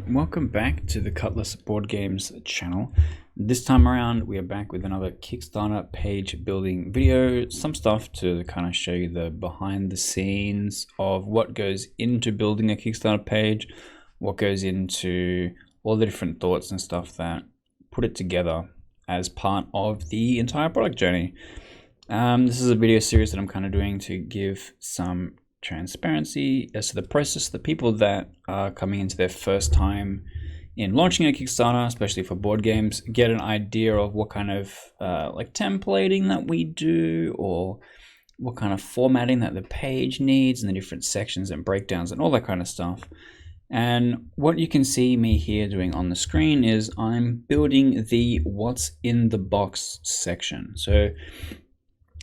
everyone, welcome back to the Cutlass Board Games channel. This time around we are back with another Kickstarter page building video, some stuff to kind of show you the behind the scenes of what goes into building a Kickstarter page, what goes into all the different thoughts and stuff that put it together as part of the entire product journey. This is a video series that I'm kind of doing to give some transparency as to the process. The people that are coming into their first time in launching a Kickstarter, especially for board games, get an idea of what kind of like templating that we do, or what kind of formatting that the page needs, and the different sections and breakdowns and all that kind of stuff. And what you can see me here doing on the screen is I'm building the what's in the box section. So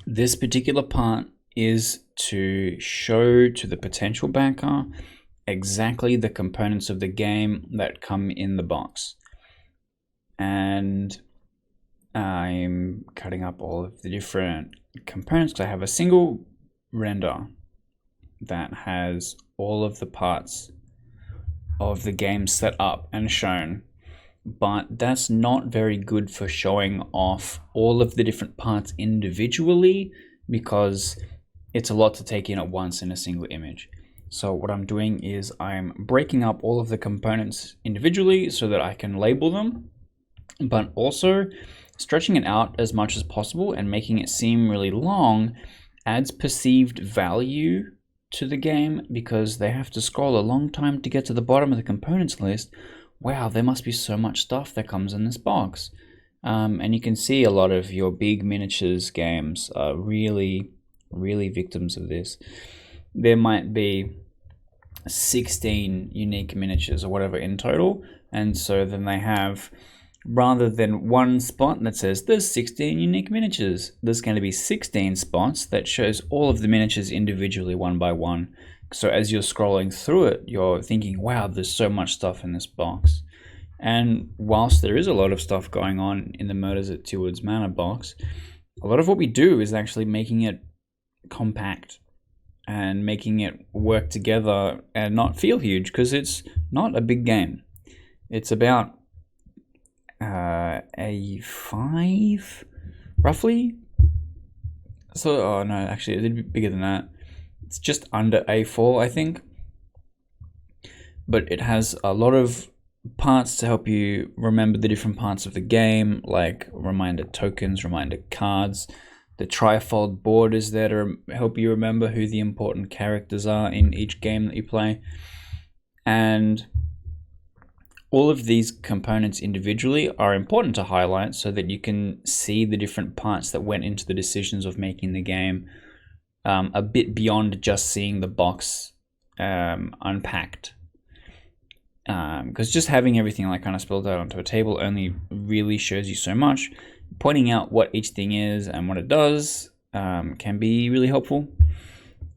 this particular part is to show to the potential backer exactly the components of the game that come in the box. And I'm cutting up all of the different components. I have a single render that has all of the parts of the game set up and shown, but that's not very good for showing off all of the different parts individually, because it's a lot to take in at once in a single image. So what I'm doing is I'm breaking up all of the components individually so that I can label them, but also stretching it out as much as possible and making it seem really long adds perceived value to the game, because they have to scroll a long time to get to the bottom of the components list. Wow, there must be so much stuff that comes in this box. And you can see a lot of your big miniatures games are really victims of this. There might be 16 unique miniatures or whatever in total, and so then they have, rather than one spot that says there's 16 unique miniatures, there's going to be 16 spots that shows all of the miniatures individually one by one. So as you're scrolling through it, you're thinking, wow, there's so much stuff in this box. And whilst there is a lot of stuff going on in the Murders at Tealwoods Manor box, a lot of what we do is actually making it compact and making it work together and not feel huge, because it's not a big game. It's about A5 roughly. So, oh no, actually a little bit bigger than that. It's just under A4, I think. But it has a lot of parts to help you remember the different parts of the game, like reminder tokens, reminder cards. The trifold board is there to help you remember who the important characters are in each game that you play. And all of these components individually are important to highlight so that you can see the different parts that went into the decisions of making the game, a bit beyond just seeing the box unpacked. Because just having everything like kind of spelled out onto a table only really shows you so much. Pointing out what each thing is and what it does can be really helpful.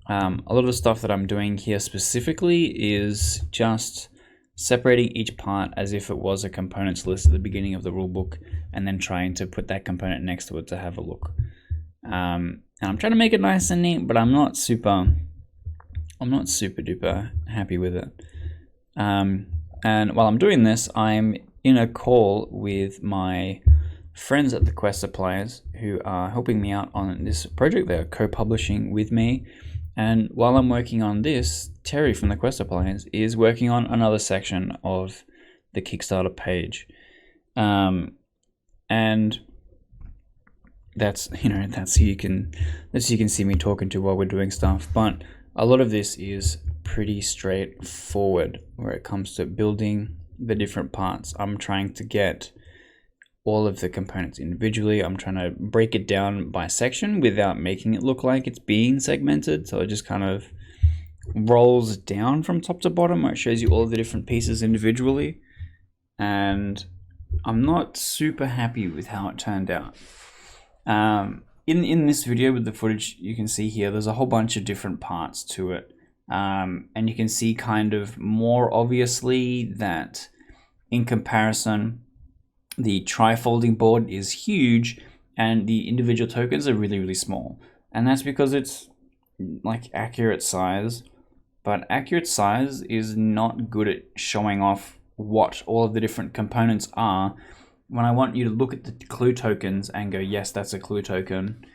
A lot of the stuff that I'm doing here specifically is just separating each part as if it was a components list at the beginning of the rulebook, and then trying to put that component next to it to have a look. And I'm trying to make it nice and neat, but I'm not super duper happy with it. And while I'm doing this, I'm in a call with my friends at the Quest Suppliers who are helping me out on this project. They're co-publishing with me. And while I'm working on this, Terry from the Quest Suppliers is working on another section of the Kickstarter page. And that's who you can see me talking to while we're doing stuff. But a lot of this is pretty straightforward where it comes to building the different parts. I'm trying to get all of the components individually. I'm trying to break it down by section without making it look like it's being segmented. So it just kind of rolls down from top to bottom, where it shows you all of the different pieces individually. And I'm not super happy with how it turned out. In this video with the footage you can see here, there's a whole bunch of different parts to it. And you can see kind of more obviously that in comparison, the tri-folding board is huge and the individual tokens are really small. And that's because it's like accurate size, but accurate size is not good at showing off what all of the different components are, when I want you to look at the clue tokens and go, yes, that's a clue token,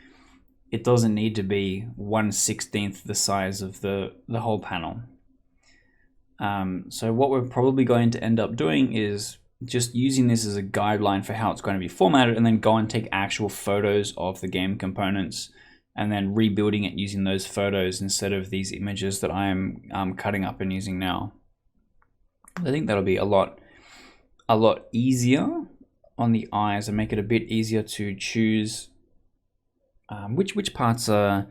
it doesn't need to be 1/16 the size of the whole panel. So what we're probably going to end up doing is just using this as a guideline for how it's going to be formatted, and then go and take actual photos of the game components and then rebuilding it using those photos instead of these images that I'm cutting up and using now. I think that'll be a lot easier on the eyes and make it a bit easier to choose which parts are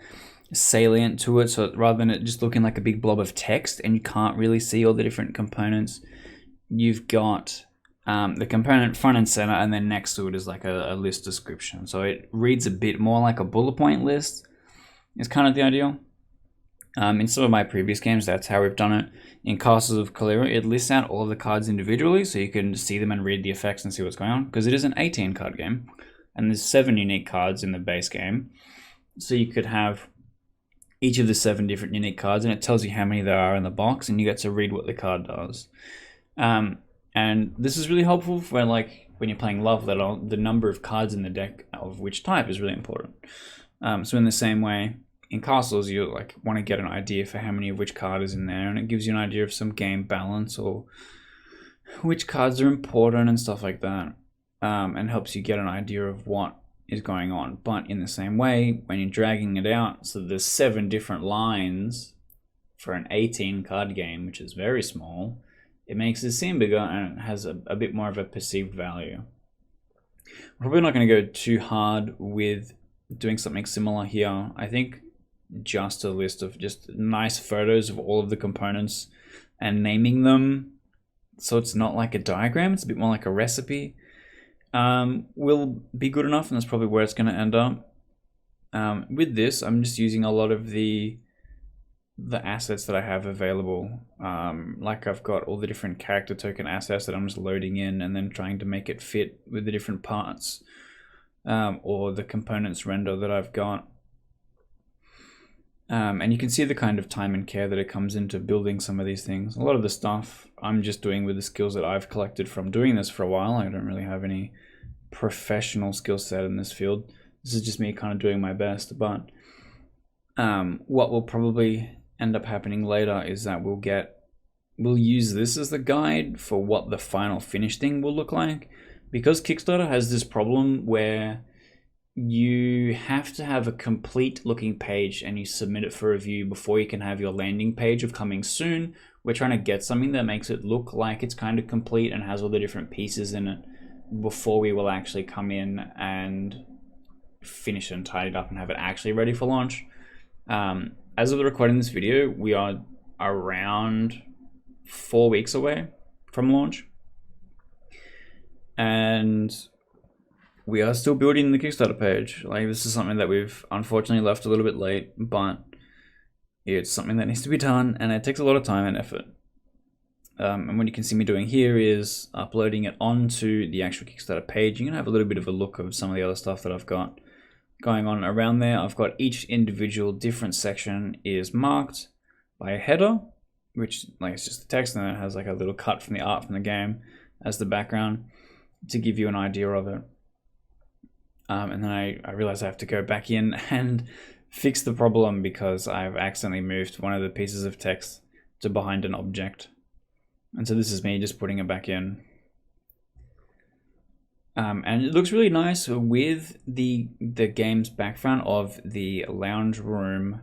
salient to it, so rather than it just looking like a big blob of text and you can't really see all the different components, you've got the component front and center, and then next to it is like a list description. So it reads a bit more like a bullet point list is kind of the idea. In some of my previous games, that's how we've done it. In Castles of Calera, it lists out all of the cards individually so you can see them and read the effects and see what's going on, because it is an 18 card game and there's 7 unique cards in the base game. So you could have each of the 7 different unique cards and it tells you how many there are in the box, and you get to read what the card does. And this is really helpful for like when you're playing Love Letter, the number of cards in the deck of which type is really important. So in the same way, in Castles, you like want to get an idea for how many of which card is in there, and it gives you an idea of some game balance or which cards are important and stuff like that, and helps you get an idea of what is going on. But in the same way, when you're dragging it out, so there's 7 different lines for an 18 card game, which is very small, it makes it seem bigger and it has a bit more of a perceived value. We're probably not going to go too hard with doing something similar here. I think just a list of just nice photos of all of the components and naming them so it's not like a diagram, it's a bit more like a recipe, will be good enough, and that's probably where it's going to end up. With this, I'm just using a lot of the assets that I have available. Like I've got all the different character token assets that I'm just loading in and then trying to make it fit with the different parts, or the components render that I've got. And you can see the kind of time and care that it comes into building some of these things. A lot of the stuff I'm just doing with the skills that I've collected from doing this for a while. I don't really have any professional skill set in this field. This is just me kind of doing my best. But what will probably end up happening later is that we'll use this as the guide for what the final finished thing will look like. Because Kickstarter has this problem where you have to have a complete looking page and you submit it for review before you can have your landing page of coming soon. We're trying to get something that makes it look like it's kind of complete and has all the different pieces in it before we will actually come in and finish and tidy it up and have it actually ready for launch. As of the recording this video, we are around 4 weeks away from launch, and we are still building the Kickstarter page. Like, this is something that we've unfortunately left a little bit late, but it's something that needs to be done, and it takes a lot of time and effort. And what you can see me doing here is uploading it onto the actual Kickstarter page. You can have a little bit of a look of some of the other stuff that I've got going on around there. I've got each individual different section is marked by a header, which like it's just the text, and then it has like a little cut from the art from the game as the background to give you an idea of it. And then I realized I have to go back in and fix the problem because I've accidentally moved one of the pieces of text to behind an object. And so this is me just putting it back in. And it looks really nice with the game's background of the lounge room.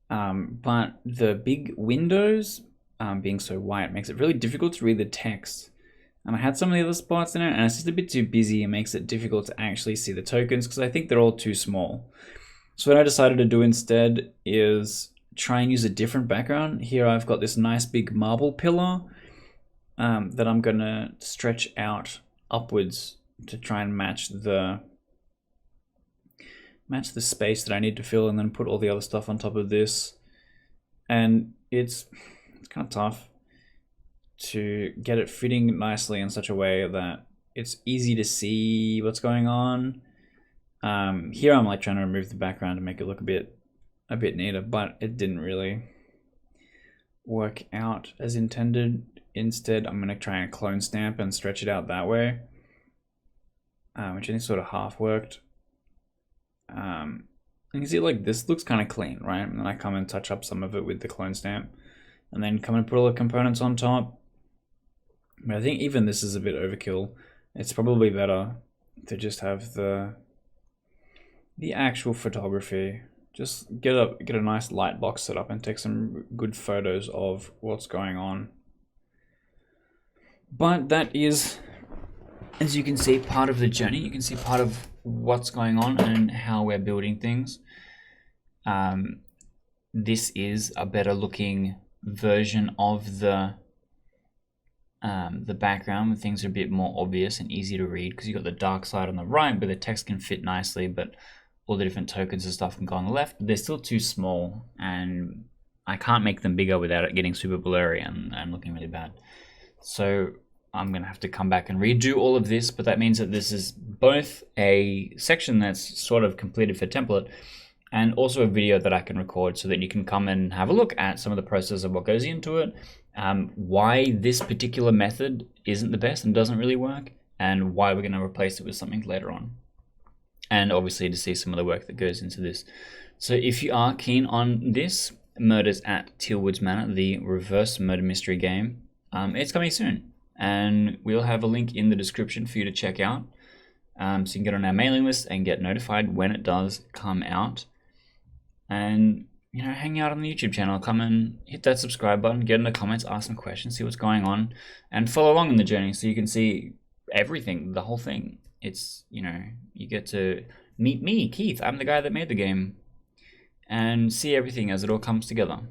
But the big windows being so white makes it really difficult to read the text. And I had some of the other spots in it, and it's just a bit too busy and makes it difficult to actually see the tokens because I think they're all too small. So what I decided to do instead is try and use a different background. Here I've got this nice big marble pillar that I'm going to stretch out upwards to try and match the space that I need to fill, and then put all the other stuff on top of this. And it's kind of tough to get it fitting nicely in such a way that it's easy to see what's going on. Here I'm like trying to remove the background to make it look a bit neater, but it didn't really work out as intended instead I'm going to try and clone stamp and stretch it out that way, which I think sort of half worked. You can see like this looks kind of clean, right? And then I come and touch up some of it with the clone stamp and then come and put all the components on top. But I think even this is a bit overkill. It's probably better to just have the actual photography. Just get a nice light box set up and take some good photos of what's going on. But that is, as you can see, part of the journey. You can see part of what's going on and how we're building things. This is a better looking version of the background, where things are a bit more obvious and easy to read, because you've got the dark side on the right where the text can fit nicely, but all the different tokens and stuff can go on the left. But they're still too small, and I can't make them bigger without it getting super blurry and looking really bad. So I'm going to have to come back and redo all of this, but that means that this is both a section that's sort of completed for template and also a video that I can record so that you can come and have a look at some of the process of what goes into it, why this particular method isn't the best and doesn't really work, and why we're going to replace it with something later on. And obviously to see some of the work that goes into this. So if you are keen on this, Murders at Tealwoods Manor, the reverse murder mystery game, it's coming soon. And we'll have a link in the description for you to check out. So you can get on our mailing list and get notified when it does come out. And, you know, hang out on the YouTube channel. Come and hit that subscribe button, get in the comments, ask some questions, see what's going on, and follow along in the journey so you can see everything, the whole thing. It's, you know, you get to meet me, Keith. I'm the guy that made the game, and see everything as it all comes together.